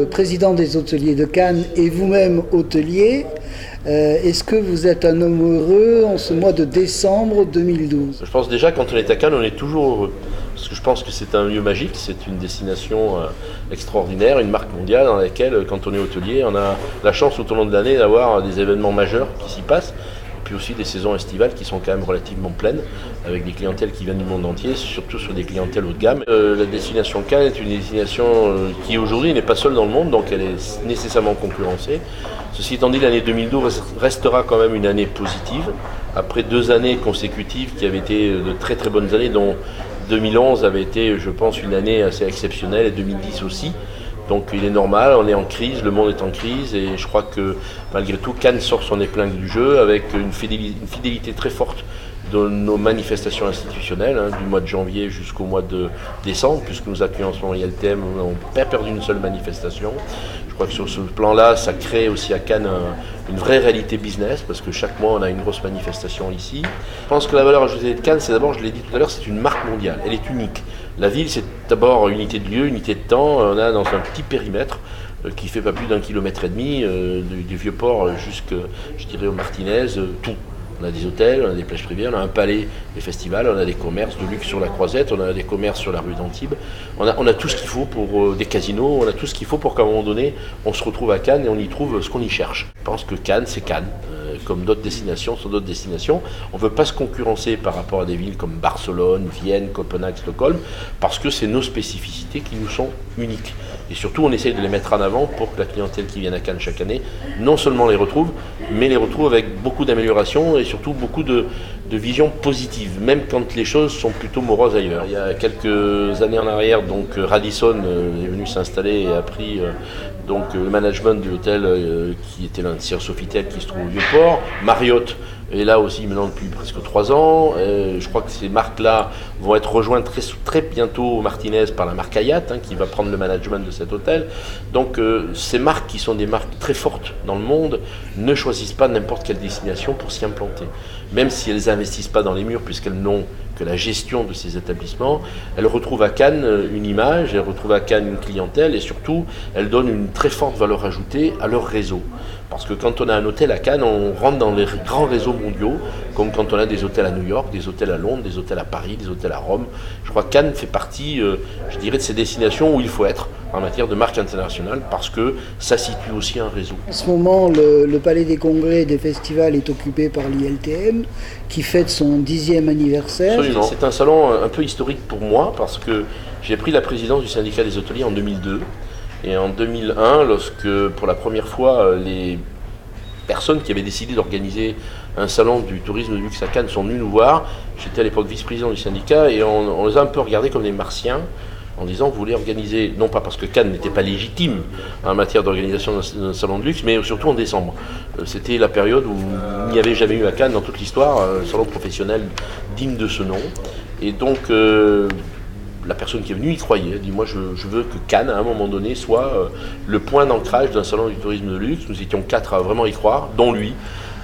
président des hôteliers de Cannes et vous-même hôtelier. Est-ce que vous êtes un homme heureux en ce mois de décembre 2012 ? Je pense déjà, quand on est à Cannes, on est toujours heureux. Parce que je pense que c'est un lieu magique, c'est une destination extraordinaire, une marque mondiale dans laquelle, quand on est hôtelier, on a la chance tout au long de l'année d'avoir des événements majeurs qui s'y passent. Puis aussi des saisons estivales qui sont quand même relativement pleines, avec des clientèles qui viennent du monde entier, surtout sur des clientèles haut de gamme. La destination Cannes est une destination qui aujourd'hui n'est pas seule dans le monde, donc elle est nécessairement concurrencée. Ceci étant dit, l'année 2012 restera quand même une année positive, après 2 années consécutives qui avaient été de très très bonnes années, dont 2011 avait été, je pense, une année assez exceptionnelle, et 2010 aussi. Donc il est normal, on est en crise, le monde est en crise, et je crois que malgré tout, Cannes sort son épingle du jeu avec une fidélité très forte de nos manifestations institutionnelles, du mois de janvier jusqu'au mois de décembre, puisque nous accueillons en ce moment ILTM, on n'a pas perdu une seule manifestation. Je crois que sur ce plan-là, ça crée aussi à Cannes une vraie réalité business, parce que chaque mois, on a une grosse manifestation ici. Je pense que la valeur ajoutée de Cannes, c'est d'abord, je l'ai dit tout à l'heure, c'est une marque mondiale, elle est unique. La ville, c'est d'abord unité de lieu, unité de temps, on a dans un petit périmètre qui fait pas plus d'1,5 km du Vieux-Port jusqu'à, je dirais, au Martinez, tout. On a des hôtels, on a des plages privées, on a un palais, des festivals, on a des commerces de luxe sur la Croisette, on a des commerces sur la rue d'Antibes. On a tout ce qu'il faut pour des casinos, on a tout ce qu'il faut pour qu'à un moment donné, on se retrouve à Cannes et on y trouve ce qu'on y cherche. Je pense que Cannes, c'est Cannes. Comme d'autres destinations, sur d'autres destinations. On ne veut pas se concurrencer par rapport à des villes comme Barcelone, Vienne, Copenhague, Stockholm, parce que c'est nos spécificités qui nous sont uniques. Et surtout, on essaye de les mettre en avant pour que la clientèle qui vient à Cannes chaque année, non seulement les retrouve, mais les retrouve avec beaucoup d'améliorations et surtout beaucoup de vision positive, même quand les choses sont plutôt moroses ailleurs. Il y a quelques années en arrière, donc Radisson est venu s'installer et a pris donc le management de l'hôtel qui était l'un de Sofitel qui se trouve au Vieux-Port. Marriott est là aussi maintenant depuis presque 3 ans. Je crois que ces marques-là vont être rejointes très bientôt au Martinez par la marque Hyatt, qui va prendre le management de cet hôtel. Donc ces marques qui sont des marques très fortes dans le monde ne choisissent pas n'importe quelle destination pour s'y implanter. Même si elles n'investissent pas dans les murs puisqu'elles n'ont que la gestion de ces établissements, elles retrouvent à Cannes une image, elles retrouvent à Cannes une clientèle et surtout elles donnent une très forte valeur ajoutée à leur réseau. Parce que quand on a un hôtel à Cannes, on rentre dans les grands réseaux mondiaux, comme quand on a des hôtels à New York, des hôtels à Londres, des hôtels à Paris, des hôtels à Rome. Je crois que Cannes fait partie, je dirais, de ces destinations où il faut être en matière de marque internationale, parce que ça situe aussi un réseau. En ce moment, le Palais des Congrès et des Festivals est occupé par l'ILTM, qui fête son 10e anniversaire. Absolument. C'est un salon un peu historique pour moi, parce que j'ai pris la présidence du syndicat des hôteliers en 2002. Et en 2001, lorsque pour la première fois les personnes qui avaient décidé d'organiser un salon du tourisme de luxe à Cannes sont venues nous voir, j'étais à l'époque vice-président du syndicat et on les a un peu regardés comme des martiens en disant vous voulez organiser, non pas parce que Cannes n'était pas légitime en matière d'organisation d'un salon de luxe, mais surtout en décembre. C'était la période où il n'y avait jamais eu à Cannes dans toute l'histoire un salon professionnel digne de ce nom. Et donc la personne qui est venue y croyait, elle dit moi je veux que Cannes à un moment donné soit le point d'ancrage d'un salon du tourisme de luxe. Nous étions 4 à vraiment y croire, dont lui.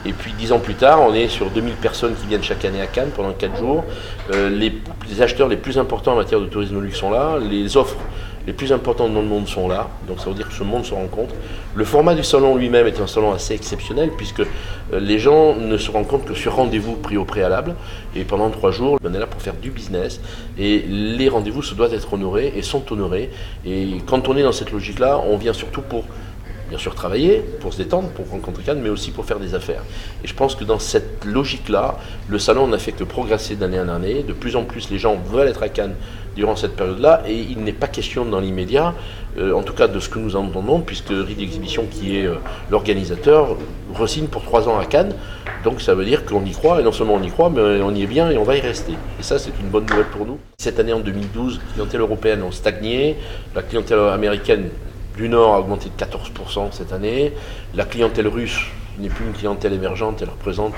Et puis 10 ans plus tard, on est sur 2000 personnes qui viennent chaque année à Cannes pendant 4 jours. Les acheteurs les plus importants en matière de tourisme de luxe sont là, les offres les plus importantes dans le monde sont là, donc ça veut dire que ce monde se rencontre. Le format du salon lui-même est un salon assez exceptionnel puisque les gens ne se rendent compte que sur rendez-vous pris au préalable et pendant 3 jours, on est là pour faire du business et les rendez-vous se doivent être honorés et sont honorés. Et quand on est dans cette logique-là, on vient surtout pour bien sûr travailler, pour se détendre, pour rencontrer Cannes, mais aussi pour faire des affaires. Et je pense que dans cette logique-là, le salon n'a fait que progresser d'année en année. De plus en plus, les gens veulent être à Cannes durant cette période-là, et il n'est pas question dans l'immédiat, en tout cas de ce que nous entendons, puisque Reed Exhibition, qui est l'organisateur, re-signe pour 3 ans à Cannes. Donc ça veut dire qu'on y croit, et non seulement on y croit, mais on y est bien et on va y rester. Et ça, c'est une bonne nouvelle pour nous. Cette année, en 2012, la clientèle européenne a stagné, la clientèle américaine du Nord a augmenté de 14% cette année. La clientèle russe n'est plus une clientèle émergente, elle représente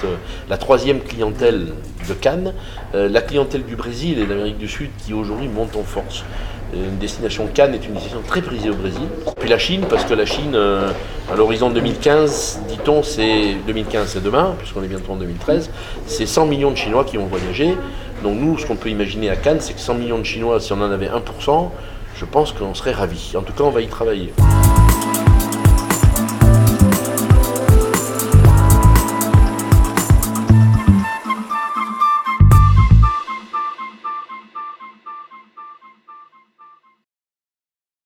la 3e clientèle de Cannes. La clientèle du Brésil et d'Amérique du Sud qui aujourd'hui monte en force. Une destination Cannes est une destination très prisée au Brésil. Puis la Chine, parce que la Chine, à l'horizon 2015, dit-on, c'est 2015, c'est demain, puisqu'on est bientôt en 2013, c'est 100 millions de Chinois qui ont voyagé. Donc nous, ce qu'on peut imaginer à Cannes, c'est que 100 millions de Chinois, si on en avait 1%, je pense qu'on serait ravis. En tout cas, on va y travailler.